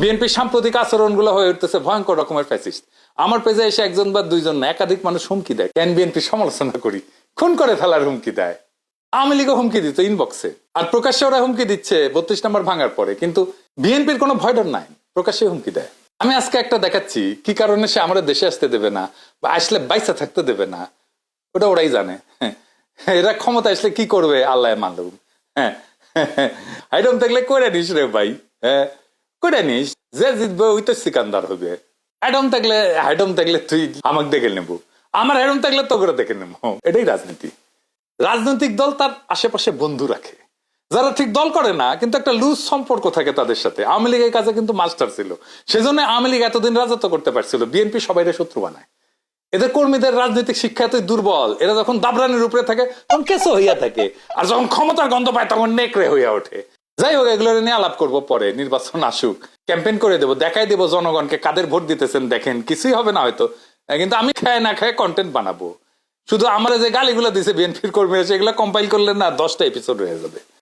বিএনপির সাম্প্রতিক আচরণগুলো হয়ে উঠতেছে ভয়ঙ্কর রকমের ফ্যাসিস্ট। আমার পেজে এসে একজন বা দুইজন না, একাধিক মানুষ হুমকি দেয়, কেন বিএনপির সমালোচনা করি, খুন করে ফেলার হুমকি দেয়। আওয়ামী লীগও হুমকি দিত ইনবক্সে, আর প্রকাশ্যে ওরা হুমকি দিচ্ছে 32 নম্বর ভাঙার পরে, কিন্তু বিএনপির কোনো ভয় ডর নাই, প্রকাশ্যে হুমকি দেয়। আমি আজকে একটা দেখাচ্ছি কি কারণে সে আমাদের দেশে আসতে দেবে না বা আসলে বাইসা থাকতে দেবে না, ওটা ওরাই জানে। এরা ক্ষমতা আসলে কি করবে আল্লাহ মালুম। হ্যাঁ, আইডম থাকলে করে নিস রে ভাই, হ্যাঁ করে নিস, যে জিতবে ওই তো সিকান্দার হবে। হাইডম থাকলে তুই আমাকে দেখে নেবো, আমার হেডম থাকলে তো করে দেখে নেবো। এটাই রাজনীতি। রাজনৈতিক দল তার আশেপাশে বন্ধু রাখে, যারা ঠিক দল করে না কিন্তু একটা লুজ সম্পর্ক থাকে তাদের সাথে। আওয়ামী লীগের কাছে কিন্তু মাস্টার ছিল, সেজন্য আওয়ামী লীগ এতদিন রাজত্ব করতে পারছিল। বিএনপি সবাইরে শত্রু বানায়, এদের কর্মীদের রাজনৈতিক শিক্ষা এতই দুর্বল, এরা যখন দাবরানির উপরে থাকে তখন কেসো হইয়া থাকে, আর যখন ক্ষমতার গন্ধ পায় তখন নেকড়ে হইয়া ওঠে। যাই হোক, এগুলো নিয়ে আলাপ করবো পরে, নির্বাচন আসুক, ক্যাম্পেইন করে দেবো, দেখাই দেবো জনগণকে কাদের ভোট দিতেছেন, দেখেন কিছুই হবে না হয়তো, কিন্তু আমি খায় না খায় কন্টেন্ট বানাবো। শুধু আমরা যে গালিগুলো দিছে বিএনপির কর্মীরা, সেগুলো কম্পাইল করলে না 10টা এপিসোড হয়ে যাবে।